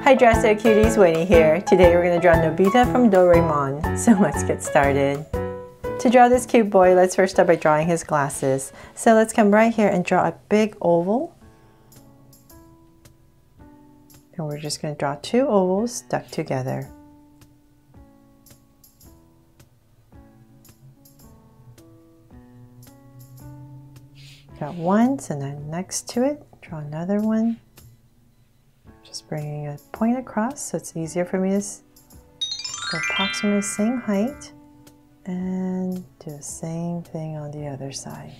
Hi Drasto Cuties, Winnie here. Today we're going to draw Nobita from Doraemon. So let's get started. To draw this cute boy, let's first start by drawing his glasses. So let's come right here and draw a big oval. And we're just going to draw two ovals stuck together. Got one, so then next to it, draw another one. Just bringing a point across so it's easier for me to go approximately the same height. And do the same thing on the other side.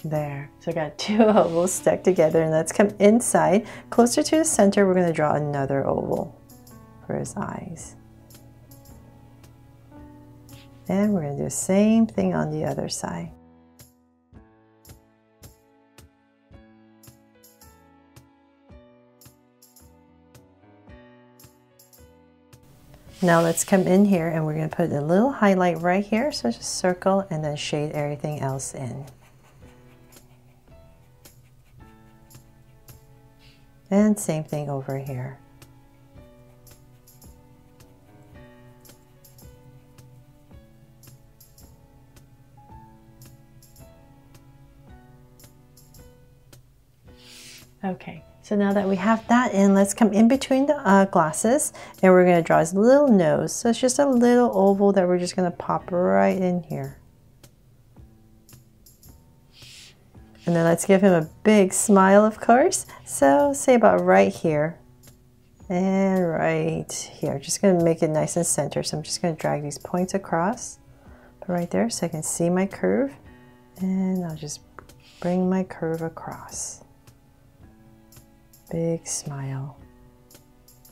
There. So I got two ovals stuck together, and let's come inside. Closer to the center, we're going to draw another oval for his eyes. And we're going to do the same thing on the other side. Now let's come in here and we're going to put a little highlight right here. So just circle and then shade everything else in. And same thing over here. Okay, so now that we have that in, let's come in between the glasses and we're going to draw his little nose. So it's just a little oval that we're just going to pop right in here. And then let's give him a big smile, of course. So say about right here and right here. Just going to make it nice and center. So I'm just going to drag these points across right there so I can see my curve. And I'll just bring my curve across. Big smile.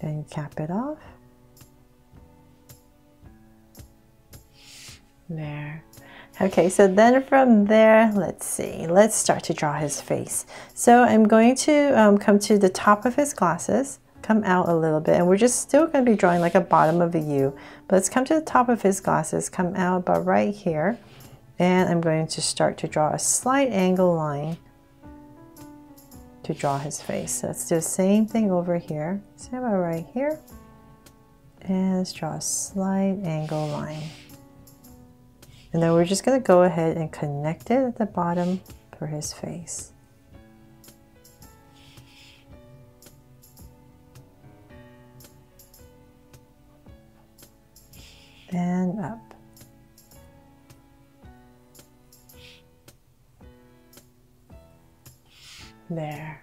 Then cap it off. There. Okay, so then from there, let's see. Let's start to draw his face. So I'm going to come to the top of his glasses, come out a little bit, and we're just still going to be drawing like a bottom of a U. But let's come to the top of his glasses, come out about right here, and I'm going to start to draw a slight angle line to draw his face. So let's do the same thing over here. So about right here. And let's draw a slight angle line. And then we're just going to go ahead and connect it at the bottom for his face. And up. There.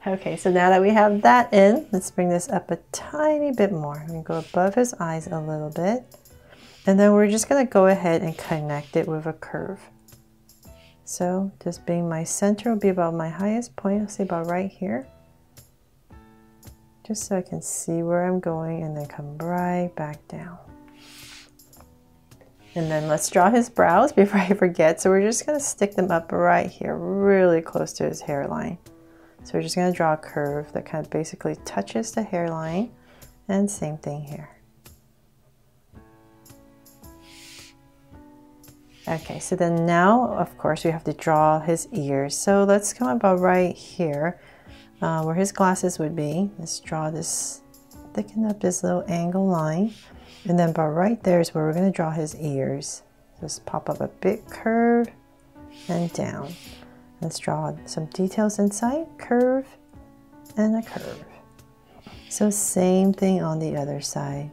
Okay, so now that we have that in, let's bring this up a tiny bit more. I'm going to go above his eyes a little bit. And then we're just going to go ahead and connect it with a curve. So just being my center will be about my highest point. I'll say about right here. Just so I can see where I'm going and then come right back down. And then let's draw his brows before I forget. So we're just going to stick them up right here, really close to his hairline. So we're just going to draw a curve that kind of basically touches the hairline. And same thing here. Okay, so then now, of course, we have to draw his ears. So let's come about right here where his glasses would be. Let's draw this, thicken up this little angle line. And then about right there is where we're going to draw his ears. Just pop up a big curve and down. Let's draw some details inside, curve and a curve. So same thing on the other side.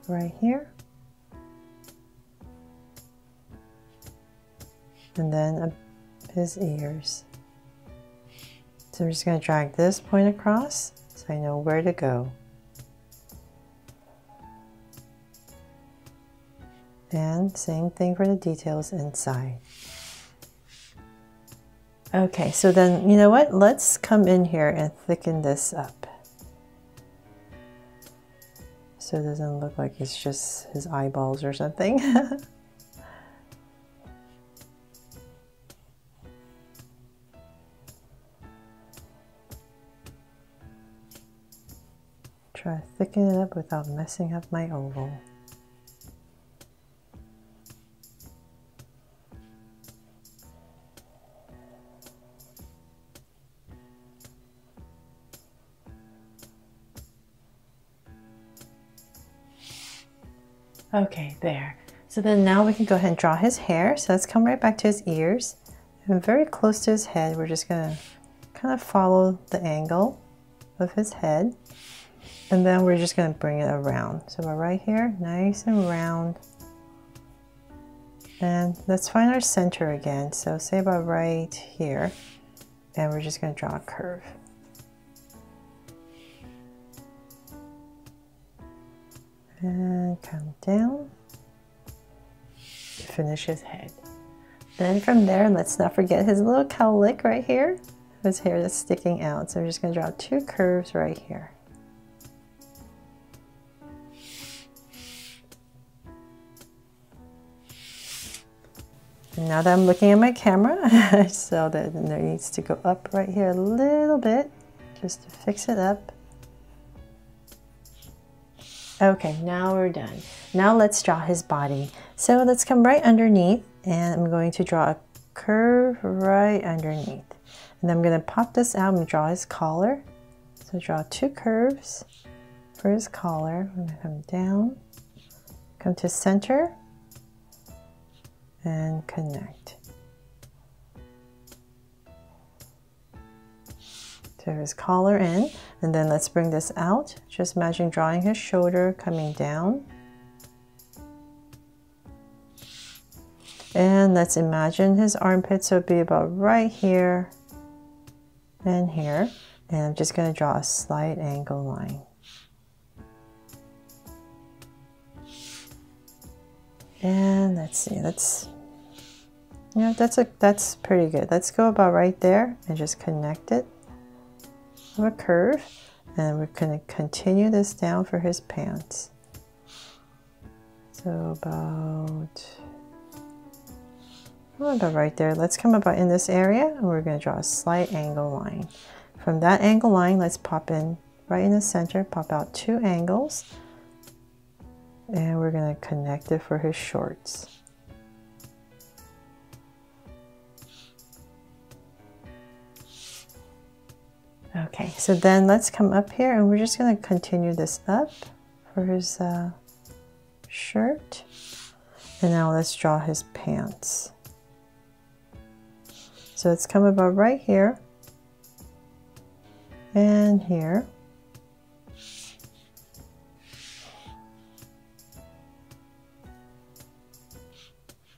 Right here. And then his ears. So I'm just going to drag this point across so I know where to go. And same thing for the details inside. Okay, so then, you know what? Let's come in here and thicken this up. So it doesn't look like it's just his eyeballs or something. Try to thicken it up without messing up my oval. Okay, there. So then now we can go ahead and draw his hair. So let's come right back to his ears. And very close to his head, we're just gonna kind of follow the angle of his head. And then we're just gonna bring it around. So we're right here, nice and round. And let's find our center again. So say about right here. And we're just gonna draw a curve. And come down to finish his head. Then from there, let's not forget his little cowlick right here. His hair that's sticking out. So we're just going to draw 2 curves right here. And now that I'm looking at my camera, I saw that there needs to go up right here a little bit just to fix it up. Okay, now we're done. Now let's draw his body. So let's come right underneath, and I'm going to draw a curve right underneath. And I'm going to pop this out and draw his collar. So draw 2 curves for his collar. I'm going to come down, come to center, and connect. To his collar in, and then let's bring this out. Just imagine drawing his shoulder coming down. And let's imagine his armpit, so it'd be about right here and here. And I'm just going to draw a slight angle line. And let's see, that's pretty good. Let's go about right there and just connect it. A curve, and we're going to continue this down for his pants. So about right there. Let's come about in this area, and we're going to draw a slight angle line. From that angle line, let's pop in right in the center, pop out 2 angles, and we're going to connect it for his shorts. Okay, so then let's come up here, and we're just going to continue this up for his shirt. And now let's draw his pants. So let's come about right here and here.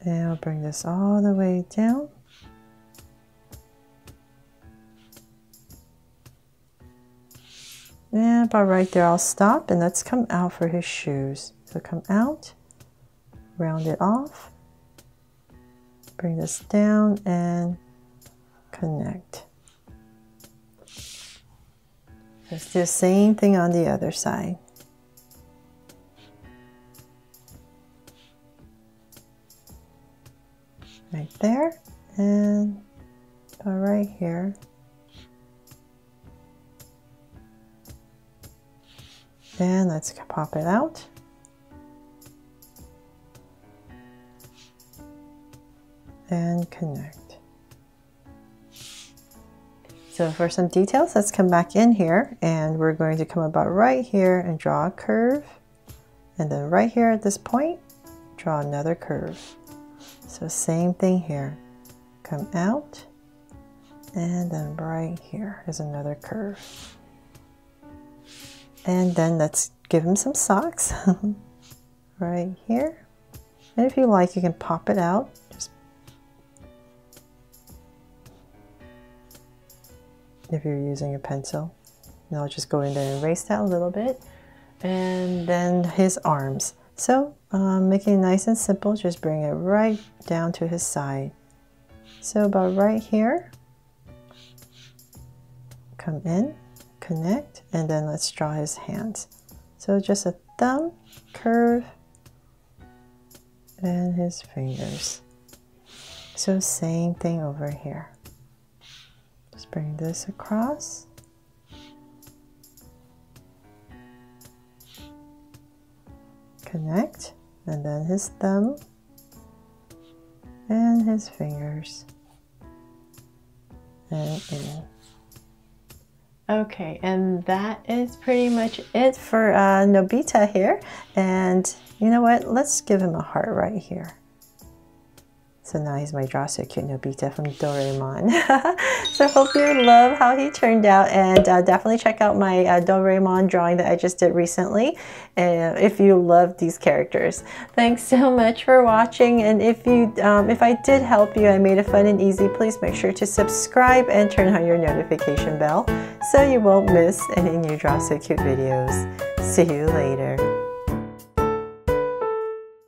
And I'll bring this all the way down. And about right there, I'll stop, and let's come out for his shoes. So come out, round it off, bring this down, and connect. Let's do the same thing on the other side. Right there, and about right here. And let's pop it out. And connect. So for some details, let's come back in here, and we're going to come about right here and draw a curve. And then right here at this point, draw another curve. So same thing here. Come out, and then right here is another curve. And then let's give him some socks right here. And if you like, you can pop it out. Just if you're using a pencil. And I'll just go in there and erase that a little bit. And then his arms. So making it nice and simple, just bring it right down to his side. So about right here, come in, connect, and then let's draw his hands. So just a thumb, curve, and his fingers. So same thing over here. Just bring this across. Connect, and then his thumb and his fingers and in. Okay, and that is pretty much it for Nobita here. And you know what? Let's give him a heart right here. So now he's my Draw So Cute Nobita from Doraemon. So hope you love how he turned out, and definitely check out my Doraemon drawing that I just did recently if you love these characters. Thanks so much for watching, and if I did help you, I made it fun and easy, please make sure to subscribe and turn on your notification bell so you won't miss any new Draw So Cute videos. See you later.